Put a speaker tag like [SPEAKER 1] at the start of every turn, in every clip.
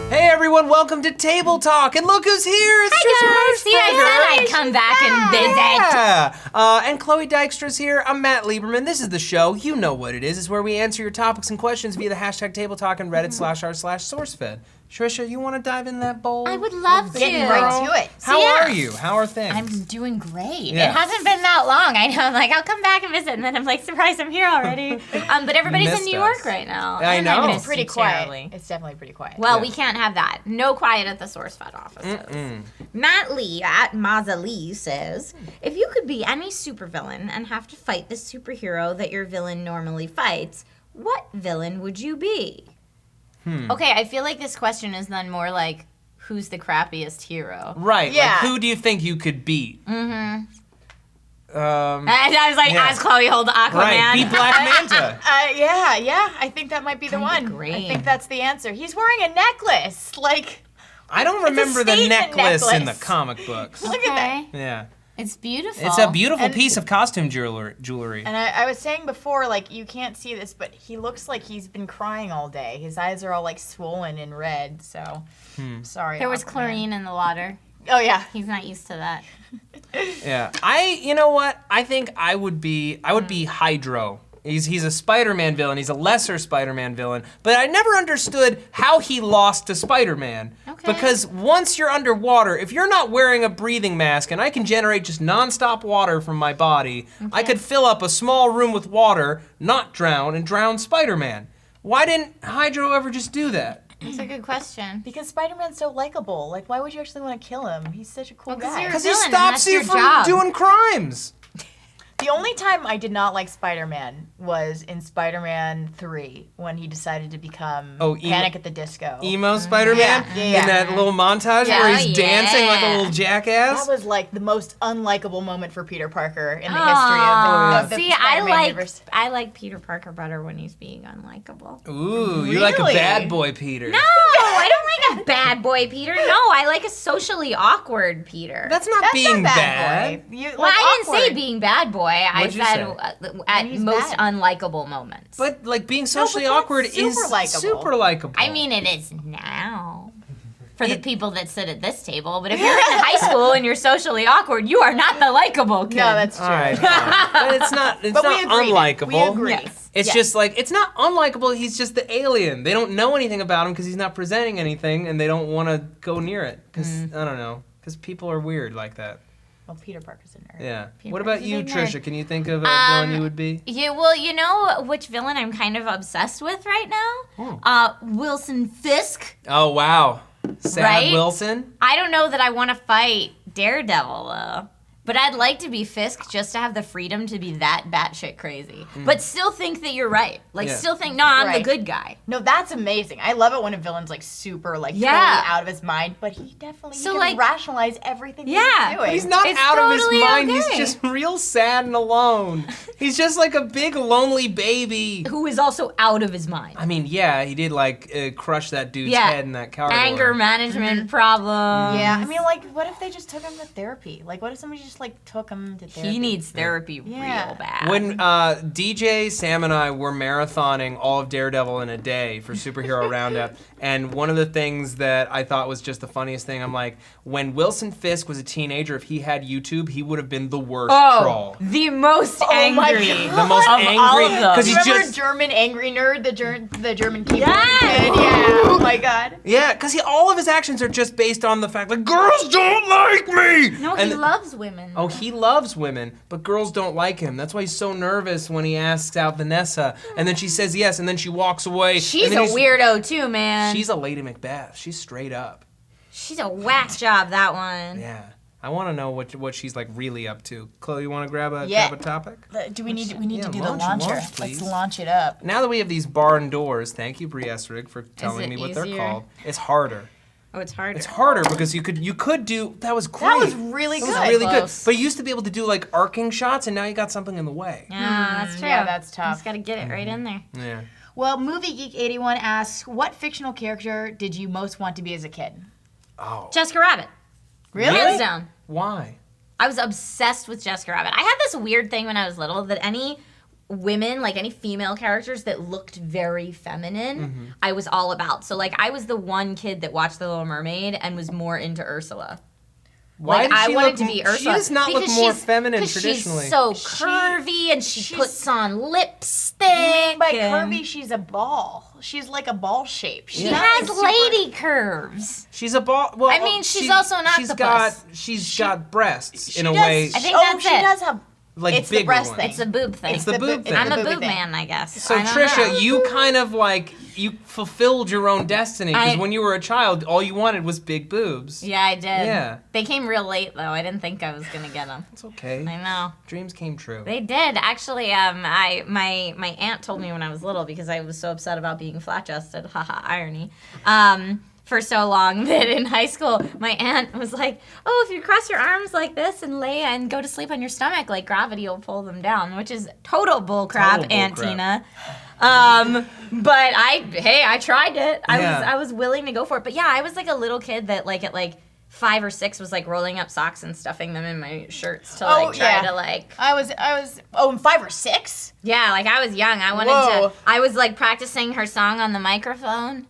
[SPEAKER 1] Hey everyone, welcome to Table Talk, and look who's here! It's
[SPEAKER 2] Hi guys! See, I said I'd come back and visit.
[SPEAKER 1] Yeah! And Chloe Dykstra's here. I'm Matt Lieberman. This is the show. You know what it is. It's where we answer your topics and questions via the hashtag Table Talk and Reddit/r/SourceFed. Trisha, you want to dive in that bowl?
[SPEAKER 2] I would love to.
[SPEAKER 3] Getting right to it.
[SPEAKER 1] How are you? How are things?
[SPEAKER 2] I'm doing great.
[SPEAKER 1] Yeah.
[SPEAKER 2] It hasn't been that long. I know, I'm like, I'll come back and visit, and then I'm like, surprised I'm here already. But everybody's in New York right now.
[SPEAKER 1] I know.
[SPEAKER 3] It's pretty quiet. It's definitely pretty quiet.
[SPEAKER 2] Well, we can't have that. No quiet at the SourceFed offices. Matt Lee at Mazalee says, if you could be any supervillain and have to fight the superhero that your villain normally fights, what villain would you be? Okay, I feel like this question is then more like, who's the crappiest hero?
[SPEAKER 1] Right.
[SPEAKER 3] Yeah.
[SPEAKER 1] Like, who do you think you could beat?
[SPEAKER 2] And I was like, as Chloe hold Aquaman.
[SPEAKER 1] Right. Beat Black Manta.
[SPEAKER 3] Yeah. I think that might be the
[SPEAKER 2] That'd
[SPEAKER 3] one.
[SPEAKER 2] be great.
[SPEAKER 3] I think that's the answer. He's wearing a necklace. Like,
[SPEAKER 1] I don't remember the
[SPEAKER 3] statement
[SPEAKER 1] necklace in the
[SPEAKER 3] necklace.
[SPEAKER 1] comic books.
[SPEAKER 3] look at that.
[SPEAKER 1] Yeah.
[SPEAKER 2] It's beautiful.
[SPEAKER 1] It's a beautiful
[SPEAKER 3] And-
[SPEAKER 1] piece of costume jewelry.
[SPEAKER 3] And I was saying before, like, you can't see this, but he looks like he's been crying all day. His eyes are all, like, swollen and red, so sorry.
[SPEAKER 2] There was
[SPEAKER 3] Aquaman.
[SPEAKER 2] chlorine in the water.
[SPEAKER 3] Oh, yeah.
[SPEAKER 2] He's not used to that.
[SPEAKER 1] Yeah. You know what? I think I would be Hydro. He's a Spider-Man villain. He's a lesser Spider-Man villain. But I never understood how he lost to Spider-Man.
[SPEAKER 2] Okay.
[SPEAKER 1] Because once you're underwater, if you're not wearing a breathing mask and I can generate just nonstop water from my body, I could fill up a small room with water, not drown, and drown Spider-Man. Why didn't Hydro ever just do that?
[SPEAKER 2] That's a good question.
[SPEAKER 3] Because Spider-Man's so likable. Like, why would you actually want to kill him? He's such a cool
[SPEAKER 2] Well, 'cause
[SPEAKER 3] guy.
[SPEAKER 2] you're-
[SPEAKER 1] Because he
[SPEAKER 2] Villain, and
[SPEAKER 1] stops
[SPEAKER 2] that's
[SPEAKER 1] you
[SPEAKER 2] your
[SPEAKER 1] from
[SPEAKER 2] job.
[SPEAKER 1] doing crimes.
[SPEAKER 3] The only time I did not like Spider-Man was in Spider-Man 3 when he decided to become Panic at the Disco.
[SPEAKER 1] Emo Spider-Man?
[SPEAKER 3] Yeah.
[SPEAKER 1] In that little montage
[SPEAKER 2] Yeah,
[SPEAKER 1] where he's
[SPEAKER 2] yeah.
[SPEAKER 1] dancing like a little jackass?
[SPEAKER 3] That was like the most unlikable moment for Peter Parker in the history of the
[SPEAKER 2] See,
[SPEAKER 3] Spider-Man universe.
[SPEAKER 2] I like Peter Parker better when he's being unlikable.
[SPEAKER 1] Ooh, you like a
[SPEAKER 3] Really?
[SPEAKER 1] bad boy Peter.
[SPEAKER 2] No, I don't like a bad boy Peter. No, I like a socially awkward Peter.
[SPEAKER 1] That's not
[SPEAKER 3] That's
[SPEAKER 1] being
[SPEAKER 3] not
[SPEAKER 1] bad.
[SPEAKER 3] boy. You,
[SPEAKER 2] well,
[SPEAKER 3] like,
[SPEAKER 2] I didn't say
[SPEAKER 3] awkward.
[SPEAKER 2] being bad boy. I
[SPEAKER 1] What'd you
[SPEAKER 2] said
[SPEAKER 1] say?
[SPEAKER 2] At
[SPEAKER 3] he's
[SPEAKER 2] most
[SPEAKER 3] bad.
[SPEAKER 2] unlikable moments.
[SPEAKER 1] But like being socially
[SPEAKER 3] that's
[SPEAKER 1] awkward is
[SPEAKER 3] super likable.
[SPEAKER 1] super likable.
[SPEAKER 2] I mean, it is now. For the people that sit at this table, but if you're in high school and you're socially awkward, you are not the likable kid.
[SPEAKER 3] No, that's true.
[SPEAKER 1] all right, fine. But it's not. It's
[SPEAKER 3] But we
[SPEAKER 1] not
[SPEAKER 3] agreed.
[SPEAKER 1] unlikable.
[SPEAKER 3] We agree.
[SPEAKER 2] Yes.
[SPEAKER 1] It's just like it's not unlikable. He's just the alien. They don't know anything about him because he's not presenting anything, and they don't want to go near it because I don't know. Because people are weird like that.
[SPEAKER 3] Well, Peter Parker's a nerd.
[SPEAKER 1] Yeah.
[SPEAKER 2] Peter
[SPEAKER 1] What about
[SPEAKER 2] Parker's a
[SPEAKER 1] you,
[SPEAKER 2] big nerd.
[SPEAKER 1] Trisha? Can you think of a villain you would be?
[SPEAKER 2] Yeah, well, you know which villain I'm kind of obsessed with right now? Wilson Fisk.
[SPEAKER 1] Oh wow, Sad
[SPEAKER 2] Right?
[SPEAKER 1] Wilson.
[SPEAKER 2] I don't know that I want to fight Daredevil, though. But I'd like to be Fisk just to have the freedom to be that batshit crazy. But still think that you're right. Like,
[SPEAKER 1] Yeah.
[SPEAKER 2] still think, no, I'm the
[SPEAKER 3] Right.
[SPEAKER 2] good guy.
[SPEAKER 3] No, that's amazing. I love it when a villain's like super, like
[SPEAKER 2] Yeah.
[SPEAKER 3] totally out of his mind, but he definitely
[SPEAKER 2] So,
[SPEAKER 3] he can
[SPEAKER 2] like-
[SPEAKER 3] rationalize everything
[SPEAKER 2] Yeah.
[SPEAKER 3] he's doing.
[SPEAKER 1] But he's not
[SPEAKER 2] It's
[SPEAKER 1] out of his
[SPEAKER 2] totally
[SPEAKER 1] mind.
[SPEAKER 2] okay.
[SPEAKER 1] He's just real sad and alone. He's just like a big lonely baby.
[SPEAKER 2] Who is also out of his mind.
[SPEAKER 1] I mean, yeah, he did like crush that dude's
[SPEAKER 2] Yeah.
[SPEAKER 1] head in that car.
[SPEAKER 2] Anger
[SPEAKER 1] door.
[SPEAKER 2] management problems.
[SPEAKER 3] Yeah, I mean, like, what if they just took him to therapy? Like, what if somebody just like took him to therapy?
[SPEAKER 2] He needs therapy
[SPEAKER 3] Yeah.
[SPEAKER 2] real bad.
[SPEAKER 1] When DJ, Sam, and I were marathoning all of Daredevil in a day for Superhero Roundup, and one of the things that I thought was just the funniest thing, I'm like, when Wilson Fisk was a teenager, if he had YouTube, he would have been the worst troll.
[SPEAKER 2] the most
[SPEAKER 3] Oh my
[SPEAKER 2] angry.
[SPEAKER 3] God.
[SPEAKER 1] The most
[SPEAKER 2] Of
[SPEAKER 1] angry,
[SPEAKER 2] all of them.
[SPEAKER 1] because he's
[SPEAKER 3] Remember
[SPEAKER 1] just
[SPEAKER 3] German angry nerd, the German keyboard
[SPEAKER 2] Yes!
[SPEAKER 3] kid? Yeah. Oh my god.
[SPEAKER 1] yeah, because all of his actions are just based on the fact like girls don't like me.
[SPEAKER 2] No,
[SPEAKER 1] And
[SPEAKER 2] he loves women.
[SPEAKER 1] Oh, he loves women, but girls don't like him. That's why he's so nervous when he asks out Vanessa, and then she says yes, and then she walks away.
[SPEAKER 2] She's
[SPEAKER 1] and
[SPEAKER 2] a
[SPEAKER 1] then he's-
[SPEAKER 2] weirdo too, man.
[SPEAKER 1] She's a Lady Macbeth. She's straight up.
[SPEAKER 2] She's a whack job, that one.
[SPEAKER 1] Yeah. I want to know what she's like really up to. Chloe, you want to grab a topic?
[SPEAKER 3] Do we need
[SPEAKER 1] yeah,
[SPEAKER 3] to do the
[SPEAKER 1] launch,
[SPEAKER 3] launcher?
[SPEAKER 1] please.
[SPEAKER 3] Let's launch it up.
[SPEAKER 1] Now that we have these barn doors, thank you, Brie Esrig, for telling
[SPEAKER 2] it
[SPEAKER 1] me what they're
[SPEAKER 2] easier?
[SPEAKER 1] called. It's harder.
[SPEAKER 2] Oh, it's harder.
[SPEAKER 1] It's harder because you could do that was great.
[SPEAKER 3] That was really
[SPEAKER 1] That
[SPEAKER 3] good.
[SPEAKER 1] was really good.
[SPEAKER 2] Close.
[SPEAKER 1] But you used to be able to do like arcing shots, and now you got something in the way.
[SPEAKER 2] Yeah, that's true.
[SPEAKER 3] Yeah, that's
[SPEAKER 2] You
[SPEAKER 3] tough.
[SPEAKER 2] just gotta get it right in there.
[SPEAKER 1] Yeah.
[SPEAKER 3] Well, Movie Geek 81 asks, what fictional character did you most want to be as a kid?
[SPEAKER 1] Oh.
[SPEAKER 2] Jessica Rabbit.
[SPEAKER 3] Really?
[SPEAKER 2] Hands down.
[SPEAKER 1] Why?
[SPEAKER 2] I was obsessed with Jessica Rabbit. I had this weird thing when I was little that any women, like any female characters that looked very feminine, I was all about. So like I was the one kid that watched The Little Mermaid and was more into Ursula.
[SPEAKER 1] Why
[SPEAKER 2] like
[SPEAKER 1] does
[SPEAKER 2] I
[SPEAKER 1] she
[SPEAKER 2] wanted
[SPEAKER 1] look,
[SPEAKER 2] to be Ursula.
[SPEAKER 1] She does not look more feminine traditionally.
[SPEAKER 2] She's so curvy and she puts on lipstick.
[SPEAKER 3] You mean by
[SPEAKER 2] and
[SPEAKER 3] curvy, she's a ball. She's like a ball shape.
[SPEAKER 2] She
[SPEAKER 3] She's not,
[SPEAKER 2] has
[SPEAKER 3] like,
[SPEAKER 2] lady curves.
[SPEAKER 1] She's a ball. Well,
[SPEAKER 2] I mean, she's also an octopus.
[SPEAKER 1] She's got breasts in a
[SPEAKER 3] does-
[SPEAKER 1] way.
[SPEAKER 2] I think that's
[SPEAKER 3] she
[SPEAKER 2] it.
[SPEAKER 3] does have.
[SPEAKER 1] Like
[SPEAKER 3] it's
[SPEAKER 1] bigger
[SPEAKER 3] the breast
[SPEAKER 1] ones.
[SPEAKER 3] thing.
[SPEAKER 2] It's a boob thing.
[SPEAKER 1] It's the boob thing.
[SPEAKER 2] I'm a
[SPEAKER 3] The
[SPEAKER 2] boob
[SPEAKER 3] thing.
[SPEAKER 2] man, I guess.
[SPEAKER 1] So
[SPEAKER 2] I don't
[SPEAKER 1] Trisha,
[SPEAKER 2] know.
[SPEAKER 1] you kind of like you fulfilled your own destiny because when you were a child, all you wanted was big boobs.
[SPEAKER 2] Yeah, I did.
[SPEAKER 1] Yeah.
[SPEAKER 2] They came real late though. I didn't think I was gonna get them.
[SPEAKER 1] It's okay.
[SPEAKER 2] I know.
[SPEAKER 1] Dreams came true.
[SPEAKER 2] They did actually. My aunt told me when I was little because I was so upset about being flat chested. Haha, irony. For so long that in high school, my aunt was like, "Oh, if you cross your arms like this and lay and go to sleep on your stomach, like gravity will pull them down," which is total bull crap,
[SPEAKER 1] Total
[SPEAKER 2] Aunt
[SPEAKER 1] bull crap.
[SPEAKER 2] Tina. But I tried it. I was willing to go for it. But yeah, I was like a little kid that like at like 5 or 6 was like rolling up socks and stuffing them in my shirts to like try to like.
[SPEAKER 3] I was. Oh, 5 or 6.
[SPEAKER 2] Yeah, like I was young. I wanted
[SPEAKER 3] Whoa.
[SPEAKER 2] to. I was like practicing her song on the microphone.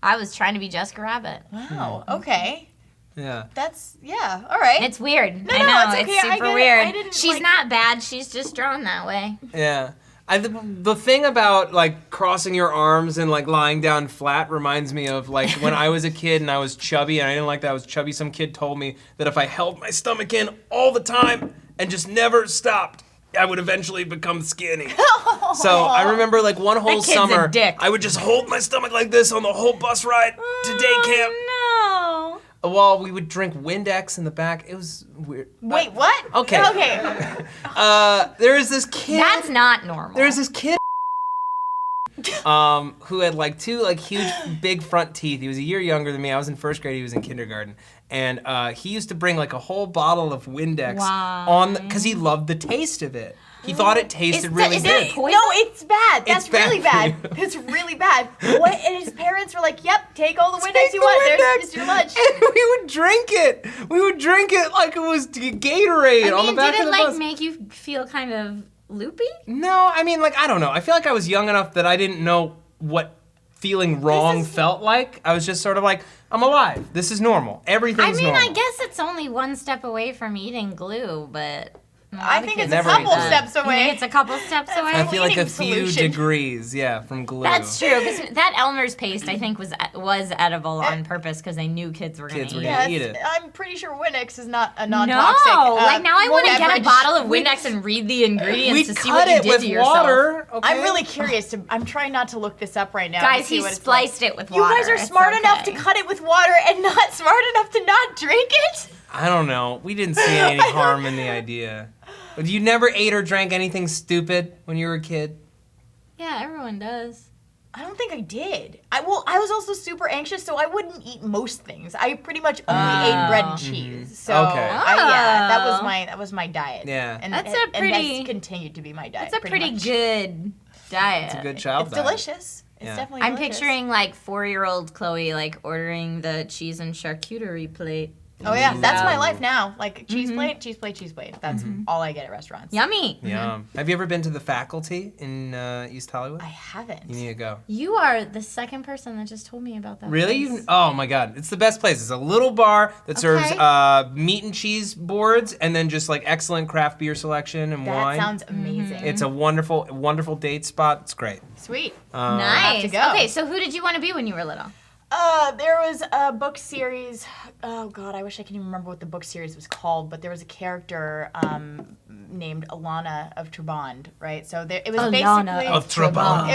[SPEAKER 2] I was trying to be Jessica Rabbit.
[SPEAKER 3] Wow. Okay.
[SPEAKER 1] Yeah.
[SPEAKER 3] That's all right.
[SPEAKER 2] It's weird.
[SPEAKER 3] No,
[SPEAKER 2] I
[SPEAKER 3] no,
[SPEAKER 2] know.
[SPEAKER 3] it's okay. I
[SPEAKER 2] super
[SPEAKER 3] get it.
[SPEAKER 2] weird.
[SPEAKER 3] I didn't,
[SPEAKER 2] She's
[SPEAKER 3] like-
[SPEAKER 2] not bad. She's just drawn that way.
[SPEAKER 1] Yeah. The thing about like crossing your arms and like lying down flat reminds me of like when I was a kid and I was chubby and I didn't like that I was chubby. Some kid told me that if I held my stomach in all the time and just never stopped, I would eventually become skinny. So I remember like one whole
[SPEAKER 2] That kid's a
[SPEAKER 1] summer,
[SPEAKER 2] dick.
[SPEAKER 1] I would just hold my stomach like this on the whole bus ride to day camp.
[SPEAKER 2] No.
[SPEAKER 1] While we would drink Windex in the back. It was weird.
[SPEAKER 3] Wait, what?
[SPEAKER 1] Okay.
[SPEAKER 3] Okay.
[SPEAKER 1] There is this kid.
[SPEAKER 2] That's not normal.
[SPEAKER 1] There's this kid who had like 2 like huge big front teeth. He was a year younger than me. I was in 1st grade. He was in kindergarten. And he used to bring like a whole bottle of Windex on because he loved the taste of it. He thought it tasted really
[SPEAKER 2] is
[SPEAKER 1] good.
[SPEAKER 2] it poison?
[SPEAKER 3] No, it's bad. That's
[SPEAKER 1] It's bad
[SPEAKER 3] really
[SPEAKER 1] for
[SPEAKER 3] bad.
[SPEAKER 1] you.
[SPEAKER 3] It's really bad. What? And his parents were like, "Yep, take all the Windex
[SPEAKER 1] Take
[SPEAKER 3] you
[SPEAKER 1] the
[SPEAKER 3] want.
[SPEAKER 1] Windex.
[SPEAKER 3] There's too much."
[SPEAKER 1] And we would drink it. We would drink it like it was Gatorade on the back
[SPEAKER 2] did
[SPEAKER 1] of
[SPEAKER 2] it
[SPEAKER 1] the
[SPEAKER 2] like
[SPEAKER 1] bus.
[SPEAKER 2] make you feel kind of loopy?
[SPEAKER 1] No, I mean, like, I don't know. I feel like I was young enough that I didn't know what feeling wrong felt like. I was just sort of like, I'm alive. This is normal. Everything's normal.
[SPEAKER 2] I guess it's only one step away from eating glue, but
[SPEAKER 3] I think it's a
[SPEAKER 1] Never
[SPEAKER 3] couple
[SPEAKER 1] eat that.
[SPEAKER 3] steps
[SPEAKER 2] You
[SPEAKER 3] away.
[SPEAKER 2] think it's a couple steps away.
[SPEAKER 1] I feel like a
[SPEAKER 3] cleaning
[SPEAKER 1] few
[SPEAKER 3] solution.
[SPEAKER 1] degrees, yeah, from glue.
[SPEAKER 2] That's true, because that Elmer's paste, I think, was edible on purpose because they knew kids were going
[SPEAKER 1] Kids
[SPEAKER 2] to
[SPEAKER 1] were
[SPEAKER 2] eat
[SPEAKER 1] gonna
[SPEAKER 2] it.
[SPEAKER 1] eat it.
[SPEAKER 3] I'm pretty sure Windex is not a
[SPEAKER 2] No,
[SPEAKER 3] non-toxic.
[SPEAKER 2] like now I want to get a
[SPEAKER 3] beverage.
[SPEAKER 2] bottle of Windex and read the ingredients
[SPEAKER 1] We
[SPEAKER 2] to see
[SPEAKER 1] cut
[SPEAKER 2] what you
[SPEAKER 1] it
[SPEAKER 2] did
[SPEAKER 1] with
[SPEAKER 2] to yourself.
[SPEAKER 1] water. Okay?
[SPEAKER 3] I'm really curious. I'm trying not to look this up right now.
[SPEAKER 2] Guys,
[SPEAKER 3] to see
[SPEAKER 2] he
[SPEAKER 3] what it's
[SPEAKER 2] spliced
[SPEAKER 3] like.
[SPEAKER 2] it with
[SPEAKER 3] You
[SPEAKER 2] water.
[SPEAKER 3] guys are
[SPEAKER 2] It's
[SPEAKER 3] smart enough to
[SPEAKER 2] okay.
[SPEAKER 3] cut it with water and not smart enough to not drink it?
[SPEAKER 1] I don't know. We didn't see any harm in the idea. But you never ate or drank anything stupid when you were a kid?
[SPEAKER 2] Yeah, everyone does.
[SPEAKER 3] I don't think I did. I was also super anxious, so I wouldn't eat most things. I pretty much only ate bread and cheese. So
[SPEAKER 1] Okay.
[SPEAKER 3] that was my diet.
[SPEAKER 1] Yeah.
[SPEAKER 3] And
[SPEAKER 2] That's
[SPEAKER 3] and
[SPEAKER 2] a pretty-
[SPEAKER 3] that's continued to be my diet.
[SPEAKER 2] It's a pretty
[SPEAKER 3] much.
[SPEAKER 2] good diet.
[SPEAKER 1] It's a good child
[SPEAKER 3] It's
[SPEAKER 1] diet.
[SPEAKER 3] delicious. It's
[SPEAKER 1] Yeah.
[SPEAKER 3] definitely
[SPEAKER 2] I'm
[SPEAKER 3] delicious.
[SPEAKER 2] picturing like 4-year-old Chloe like ordering the cheese and charcuterie plate.
[SPEAKER 3] Oh yeah, that's my
[SPEAKER 2] Yeah.
[SPEAKER 3] life now. Like cheese plate, cheese plate, cheese plate. That's all I get at restaurants.
[SPEAKER 2] Yummy.
[SPEAKER 1] Yum. Have you ever been to the Faculty in East Hollywood?
[SPEAKER 3] I haven't.
[SPEAKER 1] You need to go.
[SPEAKER 2] You are the second person that just told me about that.
[SPEAKER 1] Really?
[SPEAKER 2] place.
[SPEAKER 1] Oh my God. It's the best place. It's a little bar that serves
[SPEAKER 2] Okay.
[SPEAKER 1] meat and cheese boards and then just like excellent craft beer selection and
[SPEAKER 3] That
[SPEAKER 1] wine.
[SPEAKER 3] sounds amazing.
[SPEAKER 1] It's a wonderful, wonderful date spot. It's great.
[SPEAKER 3] Sweet.
[SPEAKER 2] Nice.
[SPEAKER 3] to go.
[SPEAKER 2] Okay, so who did you want to be when you were little?
[SPEAKER 3] There was a book series. Oh God, I wish I can even remember what the book series was called. But there was a character named Alana of Trabond, right? So it was basically
[SPEAKER 1] Of Trabant.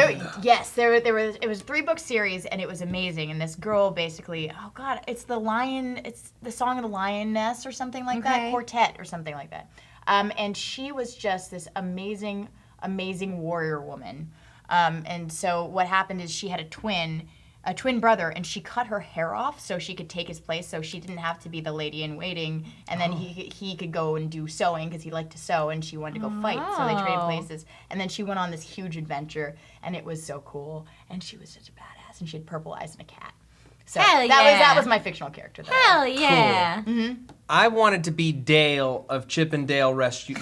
[SPEAKER 3] It was 3-book series, and it was amazing. And this girl basically, oh God, it's the Song of the Lioness or something like that,
[SPEAKER 2] Okay.
[SPEAKER 3] quartet or something like that. And she was just this amazing, amazing warrior woman. And so what happened is she had a twin brother, and she cut her hair off so she could take his place, so she didn't have to be the lady in waiting, and then he could go and do sewing because he liked to sew, and she wanted to go fight, so they traded places. And then she went on this huge adventure, and it was so cool, and she was such a badass, and she had purple eyes and a cat. So
[SPEAKER 2] Hell
[SPEAKER 3] that
[SPEAKER 2] yeah.
[SPEAKER 3] was my fictional character.
[SPEAKER 2] Hell yeah.
[SPEAKER 1] I wanted to be Dale of Chip and Dale Rescue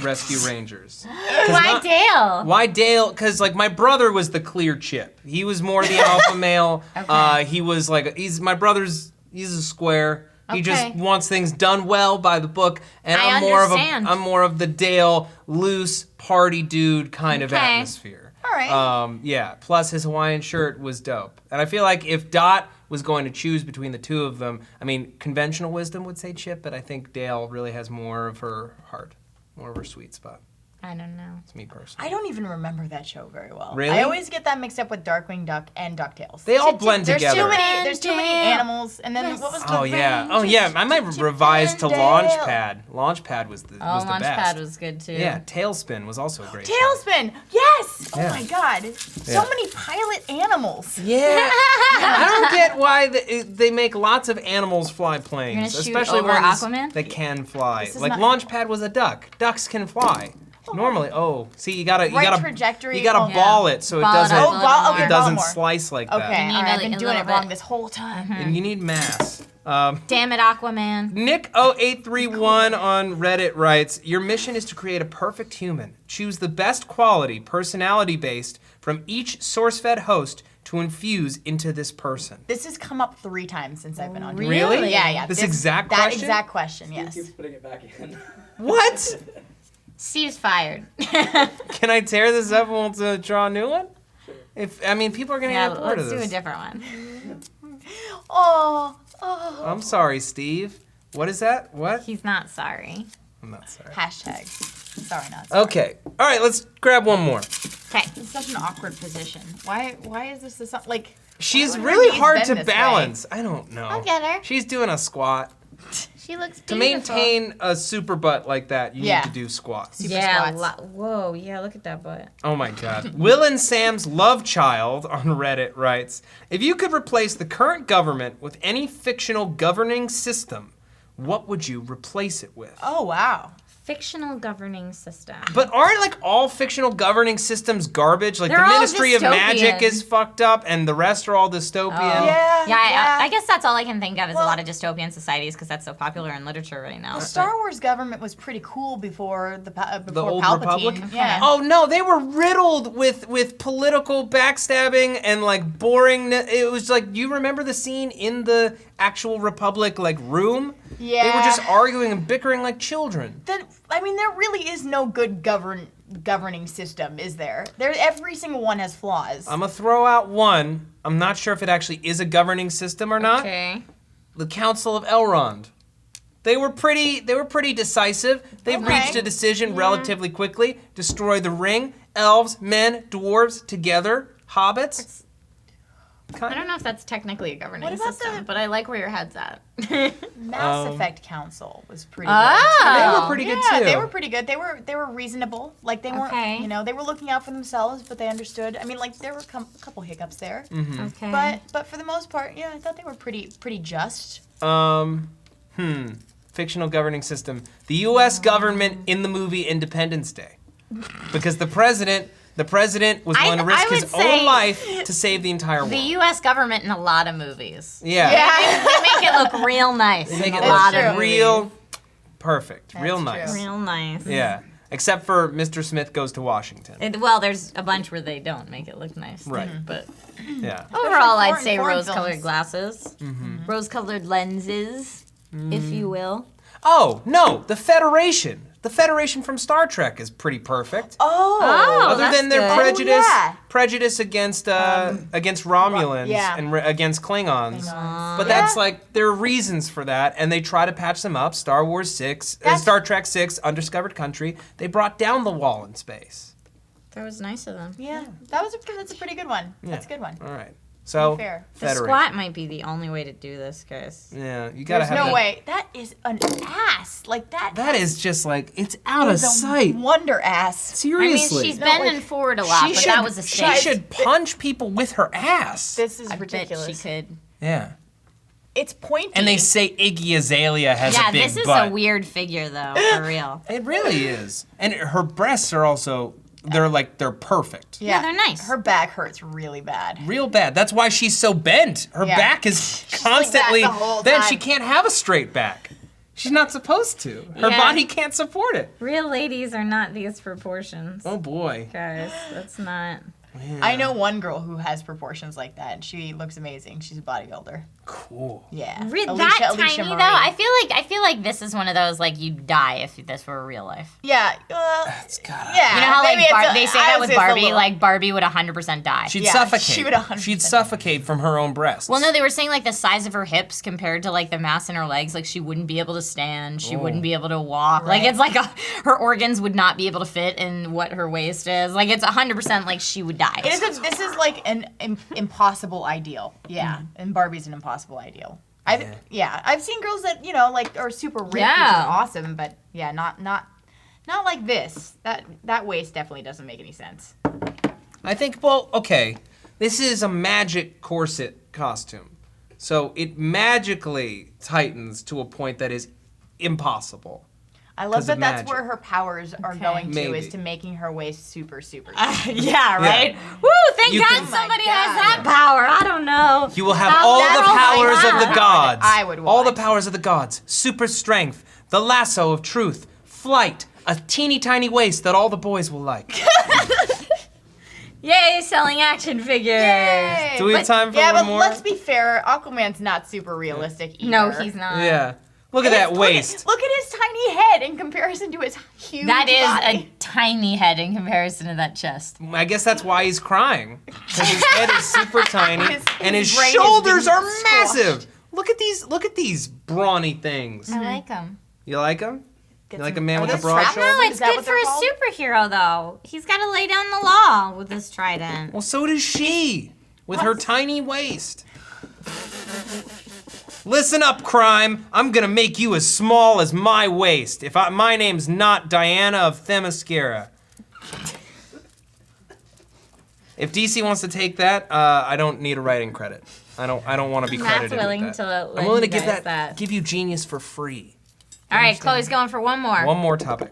[SPEAKER 1] Rangers.
[SPEAKER 2] Why Dale?
[SPEAKER 1] Why Dale? Because like my brother was the clear Chip. He was more the alpha male.
[SPEAKER 2] Okay.
[SPEAKER 1] He was like my brother's. He's a square. He just
[SPEAKER 2] Okay.
[SPEAKER 1] wants things done well by the book, and
[SPEAKER 2] I understand.
[SPEAKER 1] I'm more of the Dale loose party dude kind of
[SPEAKER 2] Okay.
[SPEAKER 1] atmosphere.
[SPEAKER 3] All right.
[SPEAKER 1] Yeah. Plus his Hawaiian shirt was dope, and I feel like if Dot was going to choose between the two of them, I mean, conventional wisdom would say Chip, but I think Dale really has more of her heart, more of her sweet spot.
[SPEAKER 2] I don't know.
[SPEAKER 1] It's me personally.
[SPEAKER 3] I don't even remember that show very well.
[SPEAKER 1] Really?
[SPEAKER 3] I always get that mixed up with Darkwing Duck and DuckTales.
[SPEAKER 1] They all blend
[SPEAKER 3] There's
[SPEAKER 1] together.
[SPEAKER 3] There's too many animals, and then what was the
[SPEAKER 1] Oh yeah, I might revise to
[SPEAKER 3] Dale.
[SPEAKER 1] Launchpad. Launchpad was the
[SPEAKER 2] Oh,
[SPEAKER 1] was the best.
[SPEAKER 2] Launchpad was good too.
[SPEAKER 1] Yeah, Tailspin was also a great. show.
[SPEAKER 3] Tailspin? Yes!
[SPEAKER 1] Yeah.
[SPEAKER 3] Oh my god. So
[SPEAKER 1] Yeah.
[SPEAKER 3] many pilot animals.
[SPEAKER 1] Yeah, I don't get why they make lots of animals fly planes,
[SPEAKER 2] You're gonna shoot
[SPEAKER 1] especially
[SPEAKER 2] over
[SPEAKER 1] ones
[SPEAKER 2] Aquaman?
[SPEAKER 1] that can fly.
[SPEAKER 3] This is
[SPEAKER 1] Like
[SPEAKER 3] not-
[SPEAKER 1] Launchpad was a duck. Ducks can fly. Normally, see, you gotta
[SPEAKER 3] trajectory.
[SPEAKER 1] You gotta
[SPEAKER 3] Oh.
[SPEAKER 1] ball it so it
[SPEAKER 2] Ball it
[SPEAKER 1] doesn't
[SPEAKER 2] up a little more.
[SPEAKER 1] it
[SPEAKER 3] ball
[SPEAKER 1] doesn't
[SPEAKER 3] more.
[SPEAKER 1] slice like
[SPEAKER 3] Okay,
[SPEAKER 1] that.
[SPEAKER 2] You need
[SPEAKER 3] all right, I've
[SPEAKER 2] a
[SPEAKER 3] been doing it
[SPEAKER 2] little
[SPEAKER 3] wrong
[SPEAKER 2] bit.
[SPEAKER 3] this whole time.
[SPEAKER 1] And you need mass.
[SPEAKER 2] Damn it, Aquaman.
[SPEAKER 1] Nick0831 on Reddit writes, your mission is to create a perfect human. Choose the best quality, personality-based, from each SourceFed host to infuse into this person.
[SPEAKER 3] This has come up 3 times since I've been on here.
[SPEAKER 1] Really?
[SPEAKER 3] Yeah.
[SPEAKER 1] This exact
[SPEAKER 3] that
[SPEAKER 1] question?
[SPEAKER 3] exact question, yes.
[SPEAKER 4] Keeps putting it back in.
[SPEAKER 1] What?
[SPEAKER 2] Steve's fired.
[SPEAKER 1] Can I tear this up and we'll draw a new one? People are gonna
[SPEAKER 2] Yeah,
[SPEAKER 1] get bored
[SPEAKER 2] let's
[SPEAKER 1] of
[SPEAKER 2] do a
[SPEAKER 1] this.
[SPEAKER 2] different one.
[SPEAKER 3] Oh.
[SPEAKER 1] I'm sorry, Steve. What is that? What?
[SPEAKER 2] He's not sorry.
[SPEAKER 1] I'm not sorry.
[SPEAKER 3] Hashtag. Sorry, not sorry.
[SPEAKER 1] Okay. All right, let's grab one more.
[SPEAKER 2] Okay.
[SPEAKER 3] It's such an awkward position. Why is this like...
[SPEAKER 1] She's
[SPEAKER 3] why would
[SPEAKER 1] really
[SPEAKER 3] Renee's
[SPEAKER 1] hard
[SPEAKER 3] been
[SPEAKER 1] to
[SPEAKER 3] this way?
[SPEAKER 1] balance. I don't know.
[SPEAKER 2] I'll get her.
[SPEAKER 1] She's doing a squat.
[SPEAKER 2] She looks
[SPEAKER 1] To
[SPEAKER 2] beautiful.
[SPEAKER 1] maintain a super butt like that, you
[SPEAKER 3] Yeah.
[SPEAKER 1] need to do squats.
[SPEAKER 3] Super
[SPEAKER 2] Yeah.
[SPEAKER 3] squats.
[SPEAKER 2] Whoa. Yeah. Look at that butt.
[SPEAKER 1] Oh my God. Will and Sam's love child on Reddit writes, if you could replace the current government with any fictional governing system, what would you replace it with?
[SPEAKER 3] Oh, wow.
[SPEAKER 2] Fictional governing system.
[SPEAKER 1] But aren't like all fictional governing systems garbage? Like
[SPEAKER 2] They're
[SPEAKER 1] the
[SPEAKER 2] all
[SPEAKER 1] Ministry of Magic
[SPEAKER 2] dystopian.
[SPEAKER 1] is fucked up and the rest are all dystopian.
[SPEAKER 2] Yeah, I guess that's all I can think of is
[SPEAKER 3] Well-
[SPEAKER 2] a lot of dystopian societies because that's so popular in literature right now.
[SPEAKER 3] The Star Wars government was pretty cool before before
[SPEAKER 1] Old
[SPEAKER 3] Palpatine.
[SPEAKER 1] Republic?
[SPEAKER 3] Yeah.
[SPEAKER 1] Oh no, they were riddled with political backstabbing and like boring. It was like, you remember the scene in the actual Republic like room?
[SPEAKER 3] Yeah.
[SPEAKER 1] They were just arguing and bickering like children.
[SPEAKER 3] There really is no good governing system, is there? Every single one has flaws.
[SPEAKER 1] I'm gonna throw out one. I'm not sure if it actually is a governing system or not.
[SPEAKER 2] Okay.
[SPEAKER 1] The Council of Elrond. They were pretty decisive. They
[SPEAKER 3] Okay.
[SPEAKER 1] reached a decision relatively quickly. Destroy the ring. Elves, men, dwarves together. Hobbits.
[SPEAKER 2] I don't know if that's technically a governing
[SPEAKER 3] What about
[SPEAKER 2] system,
[SPEAKER 3] the-
[SPEAKER 2] but I like where your head's at.
[SPEAKER 3] Mass Effect Council was pretty
[SPEAKER 2] Oh.
[SPEAKER 3] good.
[SPEAKER 1] They were pretty good
[SPEAKER 3] Yeah,
[SPEAKER 1] too.
[SPEAKER 3] they were pretty good. They were reasonable. Like they weren't,
[SPEAKER 2] Okay.
[SPEAKER 3] they were looking out for themselves, but they understood. I mean, like there were a couple hiccups there,
[SPEAKER 2] Okay.
[SPEAKER 3] but for the most part, yeah, I thought they were pretty just.
[SPEAKER 1] Fictional governing system. The U.S. government in the movie Independence Day, because the president was willing to
[SPEAKER 2] I
[SPEAKER 1] risk
[SPEAKER 2] would
[SPEAKER 1] his
[SPEAKER 2] say
[SPEAKER 1] own life to save the entire world.
[SPEAKER 2] the U.S. government in a lot of movies.
[SPEAKER 1] Yeah.
[SPEAKER 2] They make it look real nice.
[SPEAKER 1] Make
[SPEAKER 2] in
[SPEAKER 1] it
[SPEAKER 2] a lot
[SPEAKER 3] true.
[SPEAKER 2] of
[SPEAKER 1] look
[SPEAKER 2] movies.
[SPEAKER 1] real perfect, real
[SPEAKER 3] true.
[SPEAKER 1] nice.
[SPEAKER 2] Real nice.
[SPEAKER 1] Yeah. Except for Mr. Smith Goes to Washington.
[SPEAKER 2] Well, there's a bunch where they don't make it look nice.
[SPEAKER 1] Right.
[SPEAKER 2] But
[SPEAKER 1] Yeah.
[SPEAKER 2] overall, I'd
[SPEAKER 3] foreign-
[SPEAKER 2] say
[SPEAKER 3] foreign
[SPEAKER 2] rose-colored
[SPEAKER 3] films.
[SPEAKER 2] glasses, rose-colored lenses, if you will.
[SPEAKER 1] Oh, no, the Federation. The Federation from Star Trek is pretty perfect.
[SPEAKER 3] Oh,
[SPEAKER 1] Other
[SPEAKER 2] that's
[SPEAKER 1] than their
[SPEAKER 2] good.
[SPEAKER 1] prejudice against Romulans
[SPEAKER 3] yeah.
[SPEAKER 1] and against Klingons.
[SPEAKER 3] Klingons.
[SPEAKER 1] But that's like, there are reasons for that, and they try to patch them up. Star Trek 6, Undiscovered Country, they brought down the wall in space.
[SPEAKER 2] That was nice of them.
[SPEAKER 3] yeah, that's a pretty good one. That's a good one.
[SPEAKER 1] All right. So,
[SPEAKER 3] Fair.
[SPEAKER 2] The
[SPEAKER 1] Federation.
[SPEAKER 2] squat might be the only way to do this, guys.
[SPEAKER 1] Yeah, you gotta
[SPEAKER 3] There's
[SPEAKER 1] have
[SPEAKER 3] no
[SPEAKER 1] that.
[SPEAKER 3] way. That is an ass. Like that.
[SPEAKER 1] That is just like, it's out of
[SPEAKER 3] is a
[SPEAKER 1] sight.
[SPEAKER 3] wonder ass.
[SPEAKER 1] Seriously.
[SPEAKER 2] I mean, she's
[SPEAKER 3] No,
[SPEAKER 2] bending
[SPEAKER 3] like,
[SPEAKER 2] forward a lot, but that was a
[SPEAKER 1] She
[SPEAKER 2] mistake.
[SPEAKER 1] should punch people with her ass.
[SPEAKER 3] This is
[SPEAKER 2] I bet
[SPEAKER 3] ridiculous.
[SPEAKER 2] she could.
[SPEAKER 1] Yeah.
[SPEAKER 3] It's pointy.
[SPEAKER 1] And they say Iggy Azalea has
[SPEAKER 2] Yeah,
[SPEAKER 1] a big
[SPEAKER 2] this is
[SPEAKER 1] butt.
[SPEAKER 2] a weird figure, though, for real.
[SPEAKER 1] It really is. And her breasts are also they're perfect.
[SPEAKER 2] Yeah, they're nice.
[SPEAKER 3] Her back hurts really bad.
[SPEAKER 1] Real bad. That's why she's so bent. Her back is constantly
[SPEAKER 3] like that the whole
[SPEAKER 1] bent.
[SPEAKER 3] time.
[SPEAKER 1] She can't have a straight back. She's not supposed to. Her
[SPEAKER 2] Yeah.
[SPEAKER 1] body can't support it.
[SPEAKER 2] Real ladies are not these proportions.
[SPEAKER 1] Oh boy.
[SPEAKER 2] Guys, that's not.
[SPEAKER 1] Yeah.
[SPEAKER 3] I know one girl who has proportions like that. She looks amazing. She's a bodybuilder.
[SPEAKER 1] Cool.
[SPEAKER 3] Yeah.
[SPEAKER 2] That
[SPEAKER 3] Alicia
[SPEAKER 2] tiny
[SPEAKER 3] Marie.
[SPEAKER 2] though, I feel like this is one of those like you'd die if this were real life.
[SPEAKER 3] Yeah.
[SPEAKER 1] It's gotta.
[SPEAKER 3] Yeah.
[SPEAKER 2] You know how
[SPEAKER 3] maybe
[SPEAKER 2] like
[SPEAKER 3] it's
[SPEAKER 2] they say that with
[SPEAKER 3] it's a
[SPEAKER 2] Barbie,
[SPEAKER 3] little-
[SPEAKER 2] like Barbie would 100% die.
[SPEAKER 1] She'd
[SPEAKER 3] Yeah,
[SPEAKER 1] suffocate.
[SPEAKER 3] she would 100%
[SPEAKER 1] She'd suffocate from her own breasts.
[SPEAKER 2] Well, no, they were saying like the size of her hips compared to like the mass in her legs, like she wouldn't be able to stand, she wouldn't be able to walk.
[SPEAKER 3] Right.
[SPEAKER 2] Like it's like her organs would not be able to fit in what her waist is. Like it's 100% like she would die.
[SPEAKER 3] This is like an impossible ideal. Yeah. And Barbie's an impossible ideal. I've seen girls that, like are super ripped, which is awesome, but yeah, not like this. That waist definitely doesn't make any sense.
[SPEAKER 1] I think, well, okay. This is a magic corset costume. So it magically tightens to a point that is impossible.
[SPEAKER 3] I love
[SPEAKER 1] 'Cause
[SPEAKER 3] that
[SPEAKER 1] of
[SPEAKER 3] that's
[SPEAKER 1] magic.
[SPEAKER 3] where her powers are going to,
[SPEAKER 1] Maybe.
[SPEAKER 3] is to making her waist super, super
[SPEAKER 2] Yeah, right? Woo, thank
[SPEAKER 1] You
[SPEAKER 2] God
[SPEAKER 1] can-
[SPEAKER 2] somebody
[SPEAKER 3] Oh my
[SPEAKER 2] has
[SPEAKER 3] God.
[SPEAKER 2] that power. I don't know.
[SPEAKER 1] You will have
[SPEAKER 2] How
[SPEAKER 1] all the
[SPEAKER 2] that'll
[SPEAKER 1] powers
[SPEAKER 2] fight
[SPEAKER 1] of the
[SPEAKER 2] out.
[SPEAKER 1] gods.
[SPEAKER 3] I would
[SPEAKER 1] All the
[SPEAKER 3] watch.
[SPEAKER 1] powers of the gods. Super strength, the lasso of truth, flight, a teeny tiny waist that all the boys will like.
[SPEAKER 2] Yay, selling action figures.
[SPEAKER 3] Yay!
[SPEAKER 1] Do we have time for
[SPEAKER 3] yeah,
[SPEAKER 1] one
[SPEAKER 3] but
[SPEAKER 1] more?
[SPEAKER 3] let's be fair. Aquaman's not super realistic either.
[SPEAKER 2] No, he's not.
[SPEAKER 1] Yeah. Look at that waist.
[SPEAKER 3] Look at his tiny head in comparison to his huge
[SPEAKER 2] That is
[SPEAKER 3] body.
[SPEAKER 2] a tiny head in comparison to that chest.
[SPEAKER 1] I guess that's why he's crying. Because his head is super tiny and his
[SPEAKER 3] brain is
[SPEAKER 1] shoulders
[SPEAKER 3] being
[SPEAKER 1] are
[SPEAKER 3] squashed.
[SPEAKER 1] massive. Look at these brawny things.
[SPEAKER 2] I like him.
[SPEAKER 1] You like him? You like a
[SPEAKER 3] some-
[SPEAKER 1] man
[SPEAKER 3] are
[SPEAKER 1] with a
[SPEAKER 3] those
[SPEAKER 1] broad
[SPEAKER 3] straps?
[SPEAKER 1] shoulder?
[SPEAKER 2] No, it's
[SPEAKER 3] Is that
[SPEAKER 2] good
[SPEAKER 3] what
[SPEAKER 2] for
[SPEAKER 3] they're
[SPEAKER 2] a
[SPEAKER 3] called?
[SPEAKER 2] superhero, though. He's got to lay down the law with his trident.
[SPEAKER 1] Well, so does she, with her tiny waist. Listen up, crime. I'm gonna make you as small as my waist. My name's not Diana of Themyscira. If DC wants to take that, I don't need a writing credit. I don't want to be
[SPEAKER 2] Matt's
[SPEAKER 1] credited
[SPEAKER 2] willing
[SPEAKER 1] with that.
[SPEAKER 2] to let
[SPEAKER 1] I'm willing to
[SPEAKER 2] you
[SPEAKER 1] give
[SPEAKER 2] guys
[SPEAKER 1] give you genius for free.
[SPEAKER 2] All right, Chloe's going for one more.
[SPEAKER 1] One more topic.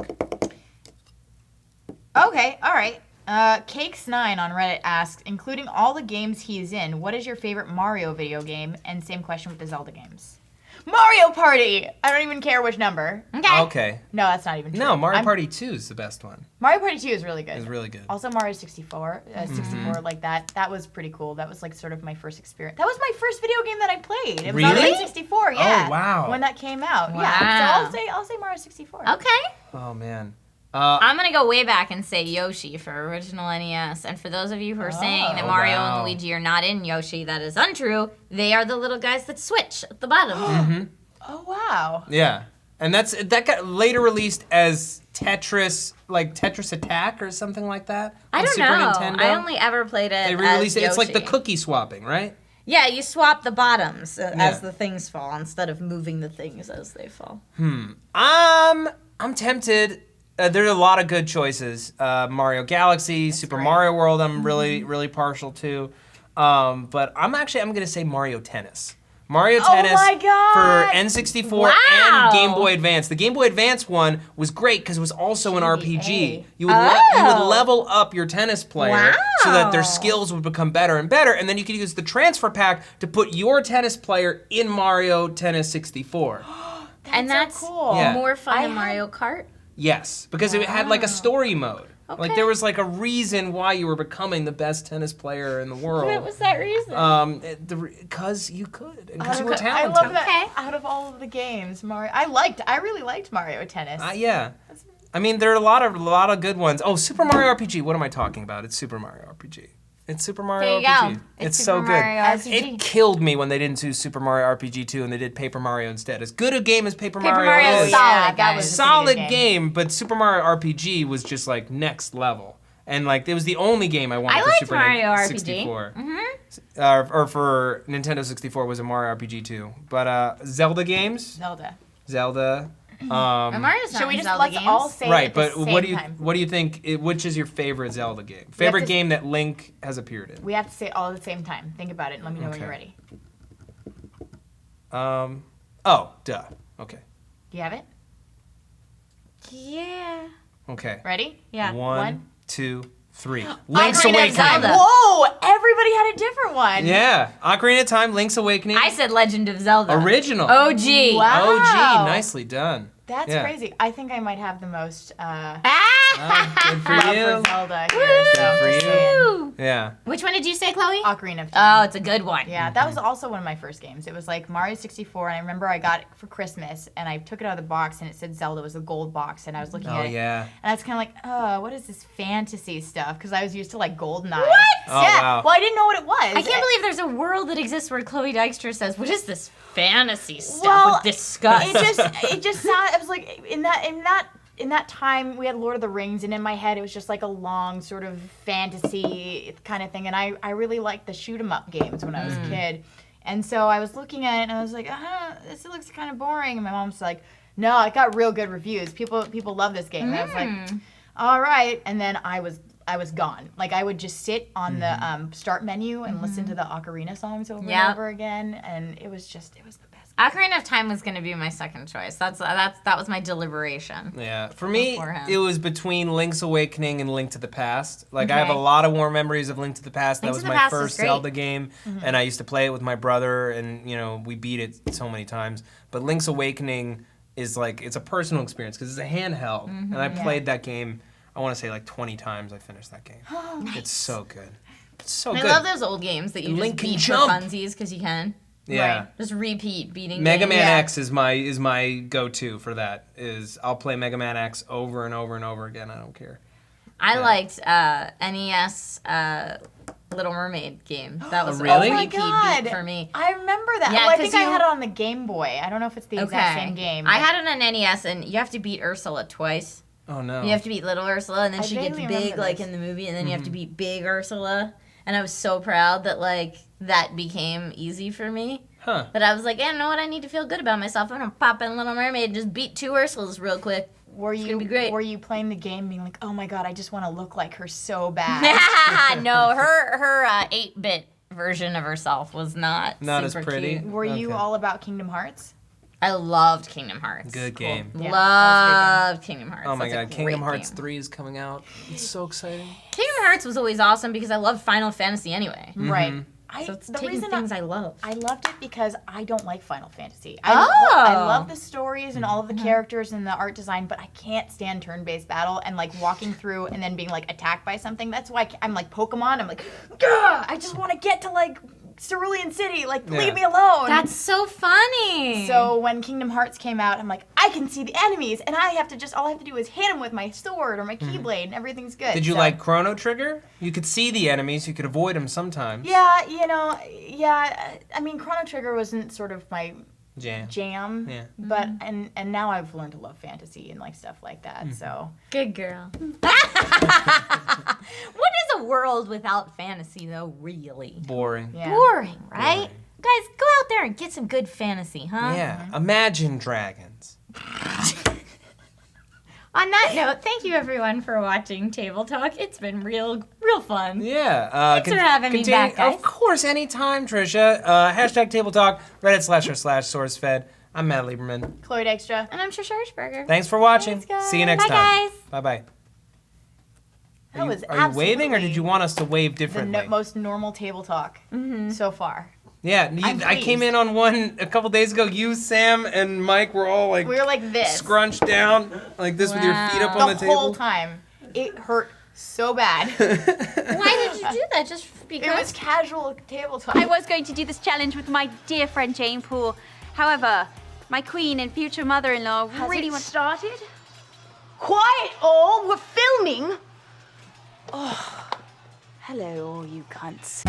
[SPEAKER 3] Okay, all right. Cakes9 on Reddit asks, including all the games he's in, what is your favorite Mario video game? And same question with the Zelda games. Mario Party! I don't even care which number.
[SPEAKER 2] Okay.
[SPEAKER 1] Okay.
[SPEAKER 3] No, that's not even true.
[SPEAKER 1] No, Mario
[SPEAKER 3] I'm-
[SPEAKER 1] Party 2 is the best one.
[SPEAKER 3] Mario Party 2 is really good.
[SPEAKER 1] It's really good.
[SPEAKER 3] Also Mario 64, 64 like that. That was pretty cool. That was like sort of my first experience. That was my first video game that I played. It was on
[SPEAKER 1] Really?
[SPEAKER 3] N64, yeah.
[SPEAKER 1] Oh, wow.
[SPEAKER 3] When that came out.
[SPEAKER 2] Wow.
[SPEAKER 3] Yeah. So I'll say Mario 64.
[SPEAKER 2] Okay.
[SPEAKER 1] Oh man.
[SPEAKER 2] I'm going to go way back and say Yoshi for original NES. And for those of you who are saying that
[SPEAKER 1] Oh,
[SPEAKER 2] Mario
[SPEAKER 1] wow.
[SPEAKER 2] and Luigi are not in Yoshi, that is untrue. They are the little guys that switch at the bottom.
[SPEAKER 3] Oh wow.
[SPEAKER 1] Yeah. And that got later released as Tetris, like Tetris Attack or something like that.
[SPEAKER 2] I
[SPEAKER 1] on
[SPEAKER 2] don't
[SPEAKER 1] Super
[SPEAKER 2] know.
[SPEAKER 1] Nintendo.
[SPEAKER 2] I only ever played it
[SPEAKER 1] They
[SPEAKER 2] as
[SPEAKER 1] re-released it. It's like the
[SPEAKER 2] Yoshi.
[SPEAKER 1] cookie swapping, right?
[SPEAKER 2] Yeah, you swap the bottoms
[SPEAKER 1] Yeah.
[SPEAKER 2] as the things fall instead of moving the things as they fall.
[SPEAKER 1] I'm tempted. There are a lot of good choices. Mario Galaxy, Super
[SPEAKER 3] great.
[SPEAKER 1] Mario World. I'm really partial to. But I'm gonna say Mario Tennis. Mario Tennis
[SPEAKER 3] my God.
[SPEAKER 1] for N64
[SPEAKER 2] Wow.
[SPEAKER 1] and Game Boy Advance. The Game Boy Advance one was great because it was also an RPG. You would
[SPEAKER 2] Oh.
[SPEAKER 1] level up your tennis player so that their
[SPEAKER 2] Wow.
[SPEAKER 1] skills would become better and better, and then you could use the transfer pack to put your tennis player in Mario Tennis 64.
[SPEAKER 2] And that's
[SPEAKER 3] so cool.
[SPEAKER 1] Yeah.
[SPEAKER 2] more fun
[SPEAKER 3] I
[SPEAKER 2] than
[SPEAKER 3] had-
[SPEAKER 2] Mario Kart.
[SPEAKER 1] Yes, because it had like a story mode. Like
[SPEAKER 2] Okay.
[SPEAKER 1] there was like a reason why you were becoming the best tennis player in the world.
[SPEAKER 2] What was that reason?
[SPEAKER 1] Because you could, and because you were
[SPEAKER 3] I
[SPEAKER 1] talented.
[SPEAKER 3] love that.
[SPEAKER 2] Okay.
[SPEAKER 3] Out of all of the games, Mario, I really liked Mario Tennis.
[SPEAKER 1] Yeah. I mean, there are a lot of good ones. Oh, Super Mario RPG. What am I talking about? It's Super Mario RPG. It's Super Mario
[SPEAKER 2] There you
[SPEAKER 1] RPG.
[SPEAKER 2] go.
[SPEAKER 1] It's
[SPEAKER 2] Super
[SPEAKER 1] so good.
[SPEAKER 2] Mario RPG.
[SPEAKER 1] It killed me when they didn't do Super Mario RPG 2 and they did Paper Mario instead. As good a game as Paper
[SPEAKER 2] Paper
[SPEAKER 1] Mario
[SPEAKER 2] Mario
[SPEAKER 1] is,
[SPEAKER 2] is solid,
[SPEAKER 3] that
[SPEAKER 2] guys.
[SPEAKER 3] was a
[SPEAKER 1] solid
[SPEAKER 3] pretty good
[SPEAKER 1] game, but Super Mario RPG was just like next level. And like it was the only game I wanted
[SPEAKER 2] I
[SPEAKER 1] for
[SPEAKER 2] liked
[SPEAKER 1] Super
[SPEAKER 2] Mario RPG.
[SPEAKER 1] 64. Or for Nintendo 64 was a Mario RPG 2. But Zelda games,
[SPEAKER 3] Zelda.
[SPEAKER 2] Mario's not
[SPEAKER 3] Should we
[SPEAKER 2] in
[SPEAKER 3] just
[SPEAKER 2] Zelda
[SPEAKER 3] let's
[SPEAKER 2] games.
[SPEAKER 3] all say
[SPEAKER 1] right?
[SPEAKER 3] it at
[SPEAKER 1] But
[SPEAKER 3] the
[SPEAKER 1] what
[SPEAKER 3] same time?
[SPEAKER 1] do you think? Which is your favorite Zelda game?
[SPEAKER 3] have
[SPEAKER 1] Favorite
[SPEAKER 3] to
[SPEAKER 1] game that Link has appeared in?
[SPEAKER 3] We have to say it all at the same time. Think about it and let me know when you're ready.
[SPEAKER 1] Oh, duh. Okay.
[SPEAKER 3] Do you have it?
[SPEAKER 2] Yeah.
[SPEAKER 1] Okay.
[SPEAKER 3] Ready?
[SPEAKER 2] Yeah.
[SPEAKER 1] One, 2, 3. Link's
[SPEAKER 2] Ocarina of
[SPEAKER 1] Awakening.
[SPEAKER 2] Zelda.
[SPEAKER 3] Whoa! Everybody had a different one.
[SPEAKER 1] Yeah, Ocarina of Time, Link's Awakening.
[SPEAKER 2] I said Legend of Zelda.
[SPEAKER 1] Original.
[SPEAKER 2] OG.
[SPEAKER 3] Wow.
[SPEAKER 1] OG, nicely done.
[SPEAKER 3] That's
[SPEAKER 1] Yeah.
[SPEAKER 3] crazy. I think I might have the most
[SPEAKER 1] Good for
[SPEAKER 3] love
[SPEAKER 1] you.
[SPEAKER 3] for Zelda here. So
[SPEAKER 1] for
[SPEAKER 3] just
[SPEAKER 1] you.
[SPEAKER 3] saying.
[SPEAKER 1] Yeah.
[SPEAKER 2] Which one did you say, Chloe?
[SPEAKER 3] Ocarina of Time.
[SPEAKER 2] Oh, it's a good one.
[SPEAKER 3] Yeah, that was also one of my first games. It was like Mario 64, and I remember I got it for Christmas, and I took it out of the box, and it said Zelda was a gold box, and I was looking
[SPEAKER 1] Oh,
[SPEAKER 3] at it,
[SPEAKER 1] yeah.
[SPEAKER 3] and I was kind of like, oh, what is this fantasy stuff? Because I was used to like GoldenEye.
[SPEAKER 2] What?
[SPEAKER 1] Oh,
[SPEAKER 3] Yeah.
[SPEAKER 1] wow.
[SPEAKER 3] Well, I didn't know what it was.
[SPEAKER 2] I can't believe there's a world that exists where Chloe Dykstra says, "What is this fantasy stuff
[SPEAKER 3] Well,
[SPEAKER 2] with disgust?"
[SPEAKER 3] It just sounded. I was like, in that time we had Lord of the Rings, and in my head it was just like a long sort of fantasy kind of thing, and I really liked the shoot 'em up games when I was a kid, and so I was looking at it and I was like, this looks kind of boring, and my mom's like, no, it got real good reviews. People love this game. And I was like, all right, and then I was gone. Like I would just sit on the start menu and listen to the Ocarina songs over and over again, and it was the best.
[SPEAKER 2] Ocarina of Time was going to be my second choice. That was my deliberation.
[SPEAKER 1] Yeah, for me,
[SPEAKER 2] Beforehand.
[SPEAKER 1] it was between Link's Awakening and Link to the Past. Like, I have a
[SPEAKER 2] Okay.
[SPEAKER 1] lot of warm memories of Link to the Past.
[SPEAKER 2] Link
[SPEAKER 1] That
[SPEAKER 2] to
[SPEAKER 1] was
[SPEAKER 2] the
[SPEAKER 1] my
[SPEAKER 2] Past is
[SPEAKER 1] first
[SPEAKER 2] great.
[SPEAKER 1] Zelda game, and I used to play it with my brother, and, you know, we beat it so many times. But Link's Awakening is, like, it's a personal experience, because it's a handheld, and I played that game, I want to say, like, 20 times I finished that game. It's so good. It's so
[SPEAKER 2] I
[SPEAKER 1] good.
[SPEAKER 2] love those old games that you
[SPEAKER 1] Link
[SPEAKER 2] just
[SPEAKER 1] can
[SPEAKER 2] beat
[SPEAKER 1] jump.
[SPEAKER 2] for funsies because you can.
[SPEAKER 1] Yeah.
[SPEAKER 3] Right.
[SPEAKER 2] Just repeat beating
[SPEAKER 1] Mega
[SPEAKER 2] games.
[SPEAKER 1] Man
[SPEAKER 3] Yeah.
[SPEAKER 1] X is my go-to for that. I'll play Mega Man X over and over and over again. I don't care.
[SPEAKER 2] I liked NES Little Mermaid game. That was
[SPEAKER 1] really?
[SPEAKER 2] a
[SPEAKER 1] Oh my
[SPEAKER 2] repeat beat for me.
[SPEAKER 3] I remember that.
[SPEAKER 2] Yeah,
[SPEAKER 3] well, I
[SPEAKER 2] 'cause
[SPEAKER 3] think I
[SPEAKER 2] you-
[SPEAKER 3] had it on the Game Boy. I don't know if it's the exact same game.
[SPEAKER 2] I
[SPEAKER 3] but-
[SPEAKER 2] had it on NES, and you have to beat Ursula twice.
[SPEAKER 1] Oh no.
[SPEAKER 2] You have to beat little Ursula, and then
[SPEAKER 3] I
[SPEAKER 2] she gets
[SPEAKER 3] vaguely
[SPEAKER 2] big,
[SPEAKER 3] remember
[SPEAKER 2] like
[SPEAKER 3] this.
[SPEAKER 2] in the movie, and then you have to beat big Ursula. And I was so proud that like that became easy for me.
[SPEAKER 1] Huh.
[SPEAKER 2] But I was like, you know what? I need to feel good about myself. I'm gonna pop in Little Mermaid and just beat 2 Ursulas real quick.
[SPEAKER 3] Were
[SPEAKER 2] gonna
[SPEAKER 3] you
[SPEAKER 2] be great.
[SPEAKER 3] Were you playing the game being like, oh my god, I just want to look like her so bad?
[SPEAKER 2] No, her 8-bit version of herself was not
[SPEAKER 1] Not as
[SPEAKER 2] super
[SPEAKER 1] pretty?
[SPEAKER 2] cute.
[SPEAKER 3] Were you
[SPEAKER 1] Okay.
[SPEAKER 3] all about Kingdom Hearts?
[SPEAKER 2] I loved Kingdom Hearts.
[SPEAKER 1] Good game.
[SPEAKER 3] Yeah,
[SPEAKER 2] Loved Kingdom Hearts.
[SPEAKER 1] Oh my
[SPEAKER 2] That's a
[SPEAKER 1] god, Kingdom
[SPEAKER 2] great
[SPEAKER 1] Hearts
[SPEAKER 2] game.
[SPEAKER 1] 3 is coming out. It's so exciting.
[SPEAKER 2] Kingdom Hearts was always awesome because I loved Final Fantasy anyway.
[SPEAKER 3] Right.
[SPEAKER 2] So it's
[SPEAKER 3] the
[SPEAKER 2] taking
[SPEAKER 3] reason
[SPEAKER 2] things I love.
[SPEAKER 3] I loved it because I don't like Final Fantasy.
[SPEAKER 2] Oh.
[SPEAKER 3] I love the stories and all of the characters and the art design, but I can't stand turn-based battle and like walking through and then being like attacked by something. That's why I'm like Pokemon. I'm like, gah! I just want to get to like Cerulean City. Like,
[SPEAKER 1] Yeah.
[SPEAKER 3] leave me alone.
[SPEAKER 2] That's so funny.
[SPEAKER 3] So when Kingdom Hearts came out, I'm like, I can see the enemies, and all I have to do is hit them with my sword or my Keyblade, and everything's good.
[SPEAKER 1] Did you
[SPEAKER 3] So-
[SPEAKER 1] like Chrono Trigger? You could see the enemies, you could avoid them sometimes.
[SPEAKER 3] Yeah, yeah. I mean, Chrono Trigger wasn't sort of my
[SPEAKER 1] Jam.
[SPEAKER 3] jam,
[SPEAKER 1] Yeah.
[SPEAKER 3] but and now I've learned to love fantasy and like stuff like that. So
[SPEAKER 2] good girl. What is a world without fantasy, though? Really
[SPEAKER 1] Boring.
[SPEAKER 3] yeah.
[SPEAKER 2] boring, right?
[SPEAKER 1] Boring.
[SPEAKER 2] Guys, go out there and get some good fantasy, huh?
[SPEAKER 1] Yeah. Imagine Dragons.
[SPEAKER 2] On that note, thank you everyone for watching Table Talk. It's been real fun.
[SPEAKER 1] Yeah.
[SPEAKER 2] Thanks for having me back, guys.
[SPEAKER 1] Of course, anytime, Trisha. Hashtag Table Talk, Reddit//SourceFed. I'm Matt Lieberman.
[SPEAKER 3] Chloe Dykstra.
[SPEAKER 2] And I'm Trisha Hirschberger.
[SPEAKER 1] Thanks for watching.
[SPEAKER 2] Thanks, guys.
[SPEAKER 1] See you next
[SPEAKER 2] Bye,
[SPEAKER 1] time.
[SPEAKER 2] guys.
[SPEAKER 1] Bye-bye.
[SPEAKER 3] That was
[SPEAKER 1] Are you waving, or did
[SPEAKER 3] absolutely
[SPEAKER 1] you want us to wave
[SPEAKER 3] the
[SPEAKER 1] differently?
[SPEAKER 3] most normal table talk so far?
[SPEAKER 1] Yeah,
[SPEAKER 3] I'm
[SPEAKER 1] I came
[SPEAKER 3] pleased.
[SPEAKER 1] in on one a couple days ago. You, Sam, and Mike were all like
[SPEAKER 3] We were like this
[SPEAKER 1] scrunched down like this with your feet up on the
[SPEAKER 3] the whole
[SPEAKER 1] table.
[SPEAKER 3] time. It hurt so bad.
[SPEAKER 2] Why did you do that? Just because?
[SPEAKER 3] It was casual table talk.
[SPEAKER 4] I was going to do this challenge with my dear friend Jane Poole. However, my queen and future mother-in-law really want
[SPEAKER 5] started? Quiet all, we're filming. Oh, hello all you cunts.